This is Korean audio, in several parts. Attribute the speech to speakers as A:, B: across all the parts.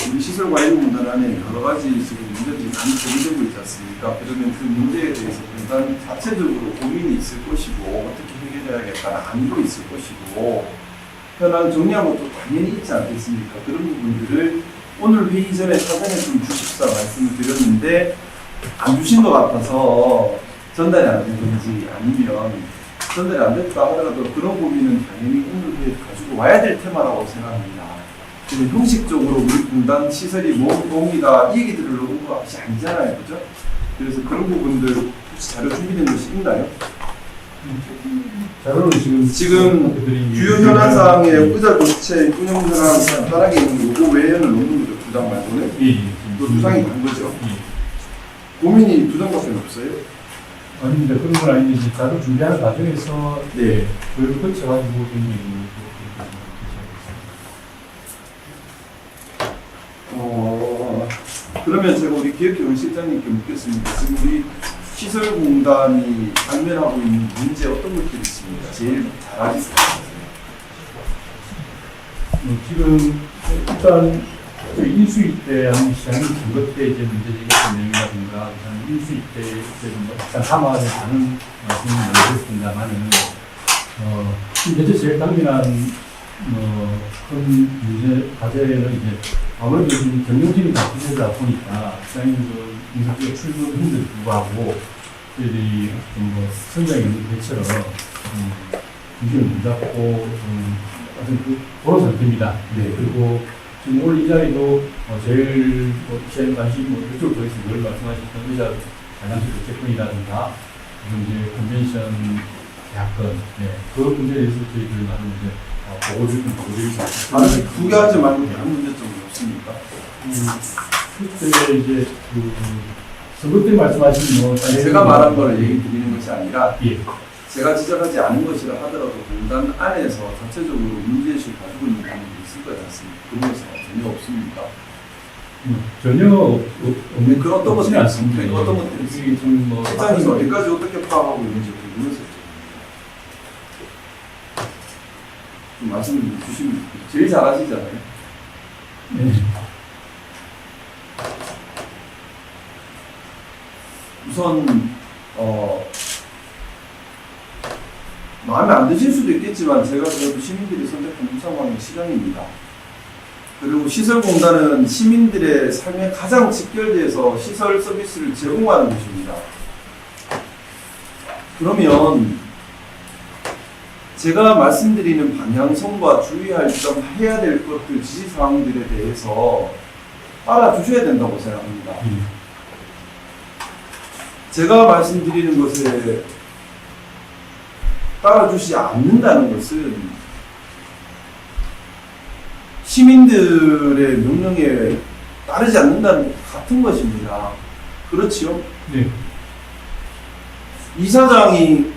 A: 우리 시설관리공단 안에 여러 가지 지금 문제들이 많이 제기되고 있지 않습니까? 그러면 그 문제에 대해서 공단 자체적으로 고민이 있을 것이고 어떻게 해결해야겠다는 안도 있을 것이고 현안 정리한 것도 당연히 있지 않겠습니까? 그런 부분들을 오늘 회의 전에 사전에 좀 주십사 말씀을 드렸는데 안 주신 것 같아서 전달이 안 된 건지 아니면 전달이 안 됐다 하더라도 그런 고민은 당연히 오늘 회의에 가지고 와야 될 테마라고 생각합니다. 근데 형식적으로 우리 공단 시설이 뭐입니다 이 얘기 들으려고 온 것이 아니잖아요. 그죠? 그래서 그런 부분들 혹시 자료 준비된 것이 있나요?
B: 자료는
A: 지금 주요 현안사항의 의자 교체 운영 현황 간단하게 있는 요거 외에는 없는 거죠. 두 장 말고는. 또 두 장이 간 거죠. 고민이 두 장밖에 없어요.
B: 아닙니다. 그런 건 아닌데 이제 자료 준비하는 과정에서
A: 네.
B: 그걸 거쳐가지고 굉장히
A: 그러면 제가 우리 기획경영 실장님께 묻겠습니다. 지금 우리 시설공단이 당면하고 있는 문제 어떤 것들이 있습니까? 제일 잘 아시죠?
B: 지금 일단 인수위 때 한 시장님 선거 때 이제 문제 제기했던 내용이라든가 인수위 때 일단 담화를 다는 말씀을 드렸습니다만은 현재 제일 당면한 큰 문제 과제는 이제 아무래도 지금 경영진이 바뀌다 보니까 시장님도 인사적 출근 힘들 불구하고 저희들이 성장에 있는 대처럼 굉장히 문 닫고 하여튼 그런 상태입니다. 네. 그리고 지금 오늘 이 자리도 제일 제일 관심 이쪽으로 더 있으면 늘 말씀하셨던 의자 관련된 채권이라든가 이제 컨벤션 계약권 그 문제에 대해서 저희들 나름 이제 보고를 좀
A: 아니 두 개 하지 말고 다른 문제점이 없습니까?
B: 그때 이제 선거 때 말씀하신
A: 제가 말한 거를 얘기 드리는 것이 아니라
B: 예.
A: 제가 지적하지 않은 것이라 하더라도 공단 안에서 자체적으로 문제의식을 가지고 있는 부분이 있을 것 같습니다. 그런 것은 전혀 없습니까?
B: 전혀 없는
A: 그런 어떤 것들이 있습니까? 어떤 것들이 있습니까? 실장님 어디까지 어떻게 파악하고 있는지 궁금해서 좀 말씀 주시면 제일 잘 아시잖아요.
B: 네.
A: 우선 마음에 안 드실 수도 있겠지만 제가 그래도 시민들이 선택한 우상황의 시장입니다. 그리고 시설공단은 시민들의 삶에 가장 직결돼서 시설 서비스를 제공하는 곳입니다. 그러면 제가 말씀드리는 방향성과 주의할 점, 해야 될 것들, 지시사항들에 대해서 따라주셔야 된다고 생각합니다. 제가 말씀드리는 것에 따라주지 않는다는 것은 시민들의 명령에 따르지 않는다는 것 같은 것입니다. 그렇지요?
B: 네.
A: 이사장님이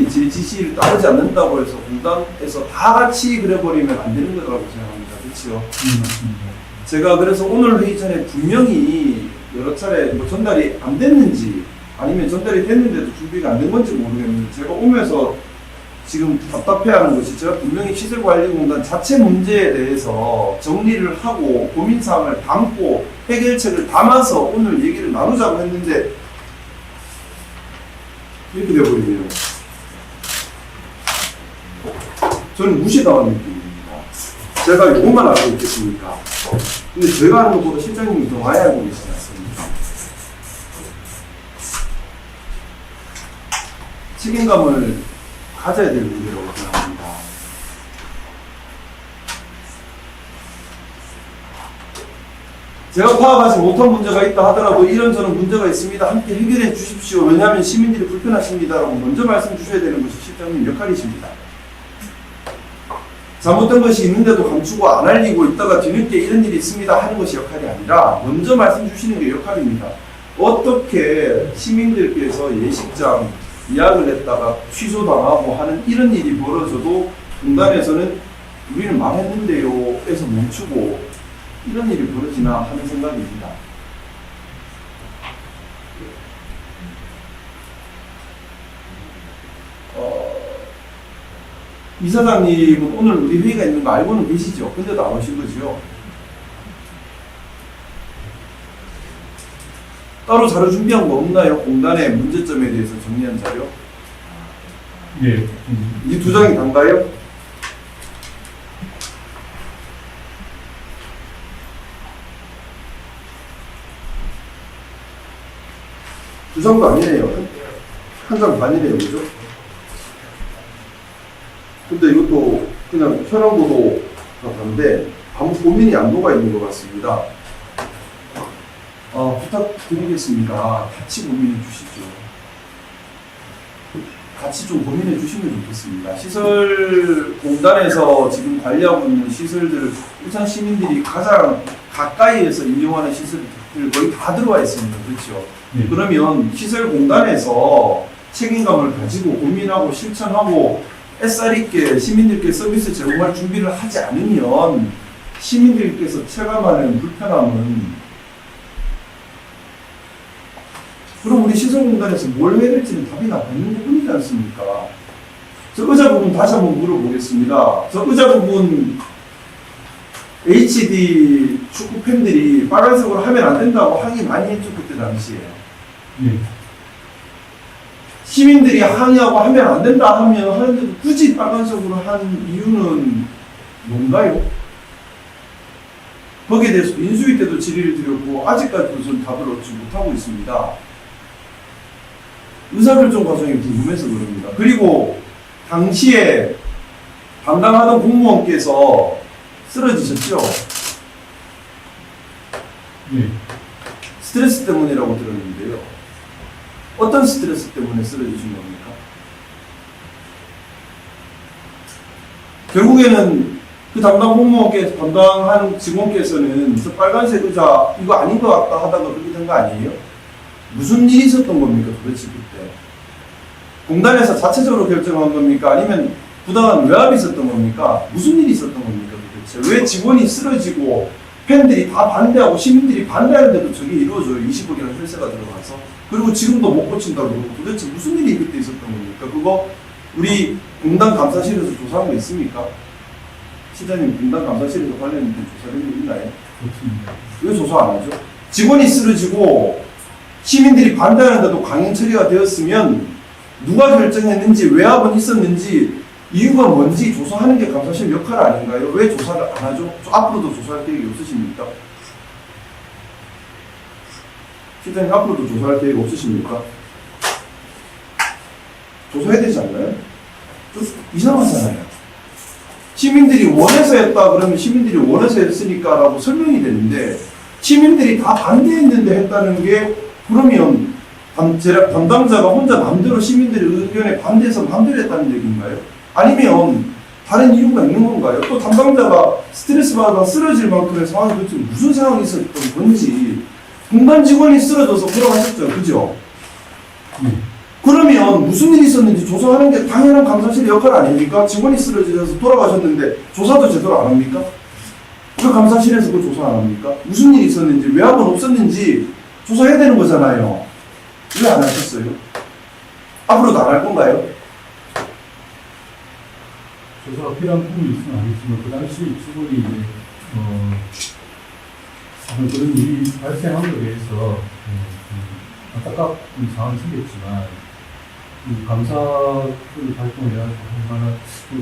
A: 제 지시를 따르지 않는다고 해서 공단에서 다 같이 그래버리면 안 되는 거라고 생각합니다. 그렇지요?
B: 맞습니다.
A: 제가 그래서 오늘 회의 전에 분명히 여러 차례 전달이 안 됐는지 아니면 전달이 됐는데도 준비가 안 된 건지 모르겠는데 제가 오면서 지금 답답해하는 것이 제가 분명히 시설관리공단 자체 문제에 대해서 정리를 하고 고민사항을 담고 해결책을 담아서 오늘 얘기를 나누자고 했는데 이렇게 돼버리네요. 저는 무시당한 느낌입니다. 제가 이것만 알고 있겠습니까? 근데 제가 하는 것보다 실장님이 더 많이 알고 계시지 않습니까? 책임감을 가져야 될 문제라고 생각합니다. 제가 파악하지 못한 문제가 있다 하더라도 이런저런 문제가 있습니다. 함께 해결해 주십시오. 왜냐하면 시민들이 불편하십니다라고 먼저 말씀 주셔야 되는 것이 실장님 역할이십니다. 잘못된 것이 있는데도 감추고 안 알리고 있다가 뒤늦게 이런 일이 있습니다 하는 것이 역할이 아니라 먼저 말씀 주시는 게 역할입니다. 어떻게 시민들께서 예식장 예약을 했다가 취소당하고 하는 이런 일이 벌어져도 공단에서는 우리는 말했는데요 에서 멈추고 이런 일이 벌어지나 하는 생각입니다. 이사장님은 오늘 우리 회의가 있는 거 알고는 계시죠? 근데 나오신 거죠? 따로 자료 준비한 거 없나요? 공단의 문제점에 대해서 정리한 자료?
B: 예.
A: 이 두 장이 단가요? 두 장도 아니네요. 한 장 반이네요. 그죠? 근데 이것도 그냥 현황보도가 다른데 아무 고민이 안 녹아 있는 것 같습니다. 부탁드리겠습니다. 같이 고민해 주시죠. 같이 좀 고민해 주시면 좋겠습니다. 시설공단에서 지금 관리하고 있는 시설들을 울산 시민들이 가장 가까이에서 이용하는 시설들 거의 다 들어와 있습니다. 그렇죠?
B: 네.
A: 그러면 시설공단에서 책임감을 가지고 고민하고 실천하고 SR 있게 시민들께 서비스 제공할 준비를 하지 않으면 시민들께서 체감하는 불편함은 그럼 우리 시설공단에서 뭘 해야 될지는 답이 나는 부분이지 않습니까? 저 의자 부분 다시 한번 물어보겠습니다. 저 의자 부분 HD 축구 팬들이 빨간색으로 하면 안 된다고 항의 많이 했죠, 그때 당시에.
B: 예.
A: 시민들이 항의하고 하면 안 된다 하면 하는데도 굳이 빨간색으로 한 이유는 뭔가요? 거기에 대해서 인수위 때도 질의를 드렸고 아직까지도 저는 답을 얻지 못하고 있습니다. 의사결정 과정이 궁금해서 그럽니다. 그리고 당시에 담당하던 공무원께서 쓰러지셨죠?
B: 예.
A: 스트레스 때문이라고 들었는데요. 어떤 스트레스 때문에 쓰러지신 겁니까? 결국에는 그 담당하는 직원께서는 저 빨간색 의자 이거 아닌 것 같다 하다가 그렇게 된 거 아니에요? 무슨 일이 있었던 겁니까 도대체 그때? 공단에서 자체적으로 결정한 겁니까? 아니면 부당한 외압이 있었던 겁니까? 무슨 일이 있었던 겁니까 도대체? 왜 직원이 쓰러지고 팬들이 다 반대하고 시민들이 반대하는데도 저게 이루어져요? 20억이라는 혈세가 들어가서. 그리고 지금도 못 고친다고 그러고 도대체 무슨 일이 그때 있었던 겁니까? 그거 우리 공단 감사실에서 조사한 거 있습니까? 시장님 공단 감사실에서 관련된 조사된 거 있나요?
B: 그렇습니다.
A: 왜 조사 안 하죠? 직원이 쓰러지고 시민들이 반대하는데도 강행 처리가 되었으면 누가 결정했는지 외압은 있었는지 이유가 뭔지 조사하는 게 감사실 역할 아닌가요? 왜 조사를 안 하죠? 앞으로도 조사할 계획이 없으십니까? 시장님 앞으로도 조사할 계획 없으십니까? 조사해야 되지 않나요? 좀 이상하잖아요. 시민들이 원해서 했다 그러면 시민들이 원해서 했으니까 라고 설명이 되는데 시민들이 다 반대했는데 했다는 게 그러면 담당자가 혼자 마음대로 시민들의 의견에 반대해서 마음대로 했다는 얘기인가요? 아니면 다른 이유가 있는 건가요? 또 담당자가 스트레스 받아 쓰러질 만큼의 상황이 도대체 무슨 상황이 있었던 건지 공단 직원이 쓰러져서 돌아가셨죠. 그죠? 그러면 무슨 일이 있었는지 조사하는 게 당연한 감사실의 역할 아닙니까? 직원이 쓰러져서 돌아가셨는데 조사도 제대로 안 합니까? 왜 감사실에서 그 조사 안 합니까? 무슨 일이 있었는지 외압은 없었는지 조사해야 되는 거잖아요. 왜 안 하셨어요? 앞으로도 안 할 건가요?
B: 조사가 필요한 부분이 있으면 알겠지만 그 당시 직원이 이제 그런 일이 발생한 것에 대해서 안타까운 상황이 생겼지만 감사를 활동을 해야 할 만한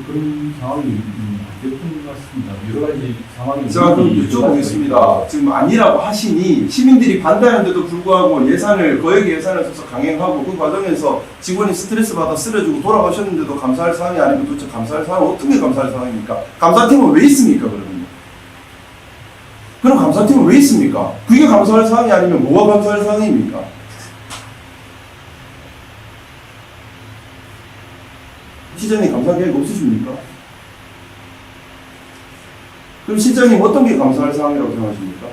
B: 그런 상황이 안 됐던 것 같습니다. 여러 가지 상황이
A: 제가 그럼 여쭤보겠습니다. 지금 아니라고 하시니 시민들이 반대하는데도 불구하고 거액 예산을 써서 강행하고 그 과정에서 직원이 스트레스 받아 쓰러지고 돌아가셨는데도 감사할 사항이 아니고 도대체 감사할 사항은 어떻게 감사할 사항입니까? 감사팀은 왜 있습니까 그러면? 그럼 감사팀은 왜 있습니까? 그게 감사할 사항이 아니면 뭐가 감사할 사항입니까? 시장님 감사 계획 없으십니까? 그럼 실장님 어떤 게 감사할 사항이라고 생각하십니까?